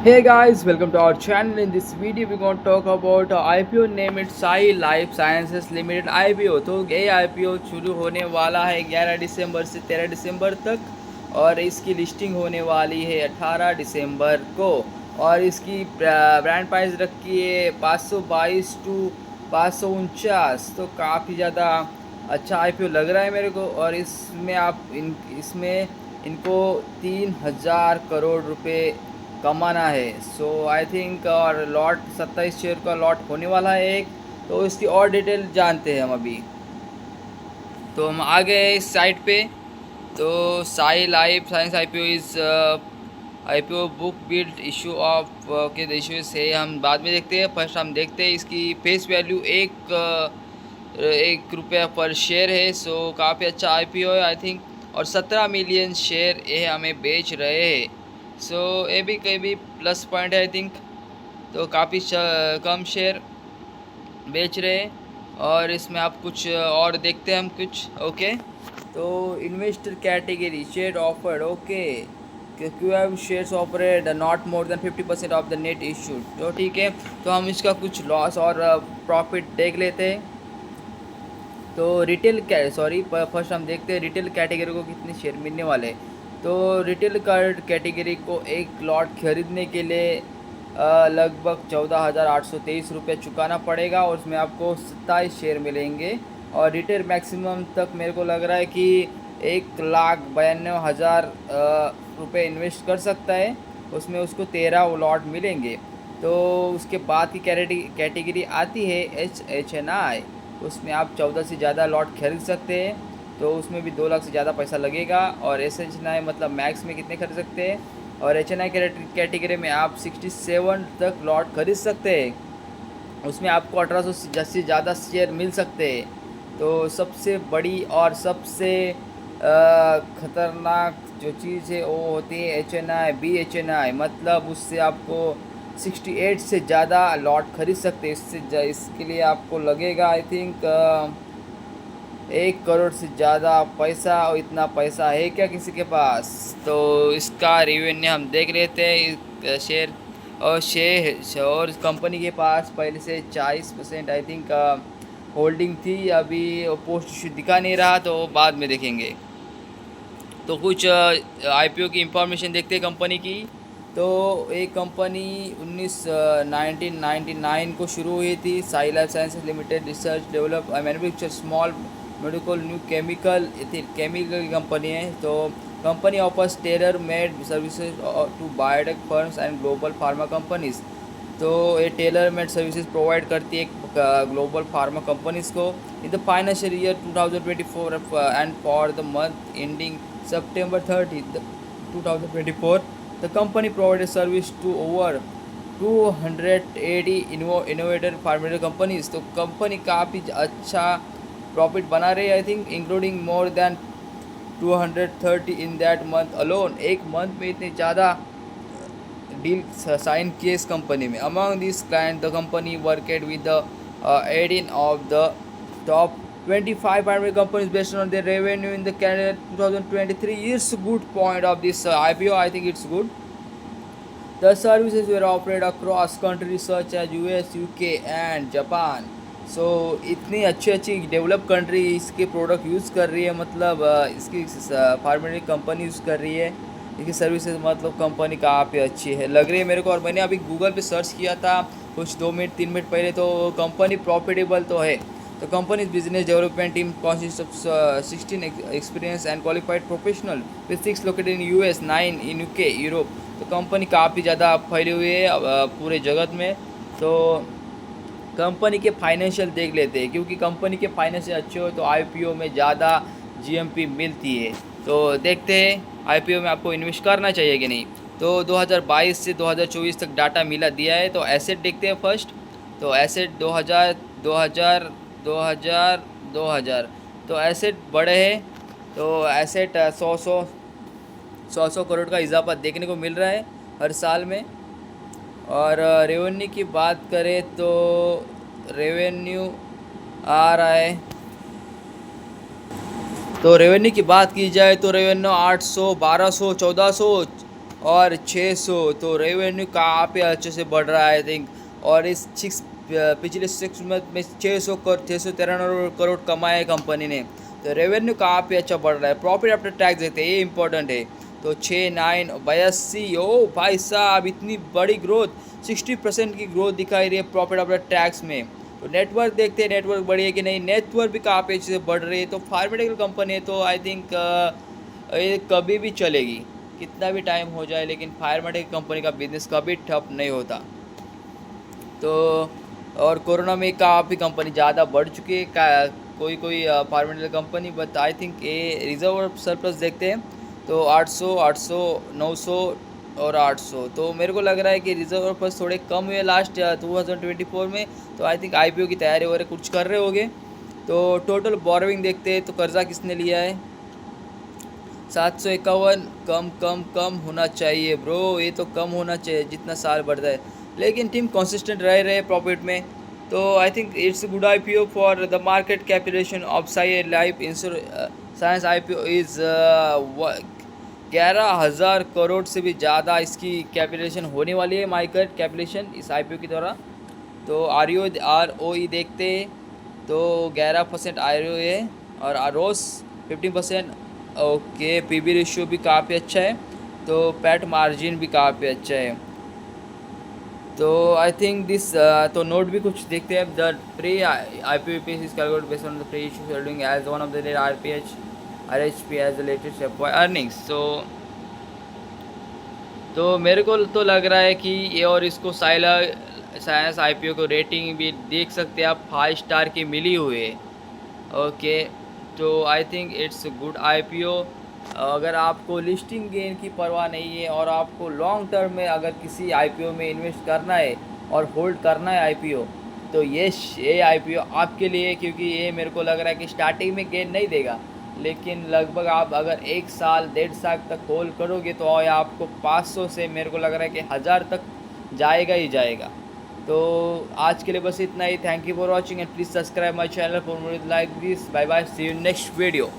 Hey guys, welcome to our channel. In this video, we're going to talk about IPO name it Sai Life Sciences Limited IPO। तो ये IPO शुरू होने वाला है 11 दिसंबर से 13 दिसंबर तक और इसकी लिस्टिंग होने वाली है 18 दिसंबर को। और इसकी ब्रांड प्राइस रखी है 522 टू 549। तो काफ़ी ज़्यादा अच्छा IPO लग रहा है मेरे को। और इसमें इसमें इनको 3000 करोड़ रुपए कमाना है। सो आई थिंक और लॉट 27 शेयर का लॉट होने वाला है एक। तो इसकी और डिटेल जानते हैं हम अभी। तो हम आ गए इस साइट पे। तो Sai life science IPO is IPO book build issue of के इशूज़ है, हम बाद में देखते हैं। फर्स्ट हम देखते हैं इसकी फेस वैल्यू एक रुपया पर शेयर है। सो काफ़ी अच्छा IPO है आई थिंक। और 17 मिलियन शेयर ये हमें बेच रहे हैं। सो ये भी कहीं भी प्लस पॉइंट है आई थिंक। तो काफ़ी कम शेयर बेच रहे हैं। और इसमें आप कुछ और देखते हैं हम कुछ। ओके, तो investor category share offered. Okay, Q have shares offered not more than 50% of the net issued. तो ठीक है, तो हम इसका कुछ लॉस और प्रॉफिट देख लेते हैं। तो फर्स्ट हम देखते हैं रिटेल कैटेगरी को कितने शेयर मिलने वाले। तो रिटेल कार्ड कैटेगरी को एक लॉट खरीदने के लिए लगभग 14,823 रुपये चुकाना पड़ेगा और उसमें आपको 27 शेयर मिलेंगे। और रिटेल मैक्सिमम तक मेरे को लग रहा है कि 1,92,000 रुपये इन्वेस्ट कर सकता है। उसमें उसको 13 लॉट मिलेंगे। तो उसके बाद की कैटेगरी आती है HNI। उसमें आप 14 से ज़्यादा लॉट खरीद सकते हैं। तो उसमें भी 2 लाख से ज़्यादा पैसा लगेगा। और HNI मतलब मैक्स में कितने खरीद सकते हैं। और HNI कैटेगरी में आप 67 तक लॉट खरीद सकते हैं। उसमें आपको 1800 से ज़्यादा शेयर मिल सकते हैं। तो सबसे बड़ी और सबसे ख़तरनाक जो चीज़ है वो होती है HNI BHNI। मतलब उससे आपको 68 से ज़्यादा लॉट खरीद सकते हैं। इसके लिए आपको लगेगा आई थिंक 1 करोड़ से ज़्यादा पैसा। और इतना पैसा है क्या किसी के पास। तो इसका रिवेन्यू हम देख लेते हैं शेयर। और कंपनी के पास पहले से 40% आई थिंक होल्डिंग थी। अभी पोस्ट इशू दिखा नहीं रहा, तो बाद में देखेंगे। तो कुछ IPO की इंफॉर्मेशन देखते हैं कंपनी की। तो एक कंपनी 1999 को शुरू हुई थी। Sai life sciences limited research develop manufacture small medical new chemical company है। तो company offers tailor made services to biotech firms and global pharma companies. तो ये टेलर मेड सर्विसेज प्रोवाइड करती है ग्लोबल फार्मा कंपनीज को। In the financial year 2024 and for the month ending September 30, 2024, the company provided service to over 280 innovative pharmaceutical companies। तो company काफ़ी अच्छा profit बना रही है I think, including more than 230 in that month alone. एक मंथ में इतने ज़्यादा डील साइन किए इस कंपनी में। Among this client the company worked with the 18 of the top 25 primary companies based on their revenue in the calendar 2023. It's a good point of this IPO. I think it's good. The services were offered across countries such as US, UK and Japan. सो इतनी अच्छी अच्छी develop country इसके product use कर रही है। मतलब इसकी फार्मेटिक company use कर रही है इसकी सर्विसेज। मतलब कंपनी काफ़ी अच्छी है लग रही है मेरे को। और मैंने अभी गूगल पे सर्च किया था कुछ 2 मिनट 3 मिनट पहले। तो कंपनी प्रॉफिटेबल तो है। The company's business development team consists of 16 experienced and qualified professional with 6 located in US, 9 in UK, Europe. तो कंपनी काफ़ी ज़्यादा फैली हुई है पूरे जगत में। तो कंपनी के फाइनेंशियल देख लेते हैं, क्योंकि कंपनी के फाइनेंशियल अच्छे हो तो IPO में ज़्यादा GMP मिलती है। तो देखते हैं IPO में आपको इन्वेस्ट करना चाहिए कि नहीं। तो 2022 से 2024 तक डाटा मिला दिया है। तो एसेट देखते हैं फर्स्ट। तो एसेट 2000 2000 तो एसेट बड़े हैं। तो एसेट 100 करोड़ का इजाफा देखने को मिल रहा है हर साल में। और रेवेन्यू की बात करें तो रेवेन्यू आ रहा है। तो रेवेन्यू की बात की जाए तो रेवेन्यू 800 1200 1400 और 600, तो रेवेन्यू काफ़ी अच्छे से बढ़ रहा है आई थिंक। और इस पिछले 6 मंथ में 693 कमाए है कंपनी ने। तो रेवेन्यू काफ़ी अच्छा बढ़ रहा है। प्रॉफिट आफ्टर टैक्स देते हैं, ये इंपॉर्टेंट है। तो 6,982, ओ भाई साहब इतनी बड़ी ग्रोथ, 60% की ग्रोथ दिखाई रही है प्रॉफिट आफ्टर टैक्स में। तो नेटवर्क देखते हैं, नेटवर्क बढ़ी है कि नहीं। नेटवर्क भी काफ़ी अच्छे से बढ़ रही है। तो फार्मेटिकल कंपनी है, तो आई थिंक ये कभी भी चलेगी, कितना भी टाइम हो जाए, लेकिन फार्मेटिकल कंपनी का बिजनेस कभी ठप नहीं होता। तो और कोरोना में काफ़ी कंपनी ज़्यादा बढ़ चुकी है, कोई कोई फार्मेटिकल कंपनी, बट आई थिंक ये रिजर्व और सरप्लस देखते हैं। तो 800, 800, 900 और 800, तो मेरे को लग रहा है कि रिजर्व और प्लस थोड़े कम हुए लास्ट 2024 में। तो आई थिंक आईपीओ की तैयारी वगैरह कुछ कर रहे होंगे। तो टोटल बोरोविंग देखते हैं, तो कर्जा किसने लिया है 751, कम कम कम होना चाहिए ब्रो, ये तो कम होना चाहिए जितना साल बढ़ता है। लेकिन टीम कंसिस्टेंट रहे प्रॉफिट में। तो I think it's good IPO for the market capitalisation of Sai life science. IPO is 11,000 crore से भी ज़्यादा इसकी कैपिटलेशन होने वाली है, मार्केट कैपिटलेशन इस आईपीओ की द्वारा। तो ROE देखते हैं, तो 11% ROE है, और ROS 15%। ओके, पीबी रेशियो भी काफ़ी अच्छा है। तो पैट मार्जिन भी काफ़ी अच्छा है। तो आई थिंक दिस, तो नोट भी कुछ देखते हैं। The pre IPO is calculated based on the pre issue scheduling as one of the RHP as the latest earnings. तो मेरे को तो लग रहा है कि ये, और इसको साइंस IPO को रेटिंग भी देख सकते हैं आप, 5 स्टार की मिली हुई है। ओके, तो I think it's good IPO। अगर आपको लिस्टिंग गेन की परवाह नहीं है और आपको लॉन्ग टर्म में अगर किसी IPO में इन्वेस्ट करना है और होल्ड करना है IPO, तो ये IPO आपके लिए है। क्योंकि ये मेरे को लग रहा है कि स्टार्टिंग में गेन नहीं देगा, लेकिन लगभग आप अगर 1 साल 1.5 साल तक होल्ड करोगे तो आपको 500 से मेरे को लग रहा है कि 1000 तक जाएगा ही जाएगा। तो आज के लिए बस इतना ही। Thank you for watching and please subscribe my channel for more like this. Bye bye, see you next video.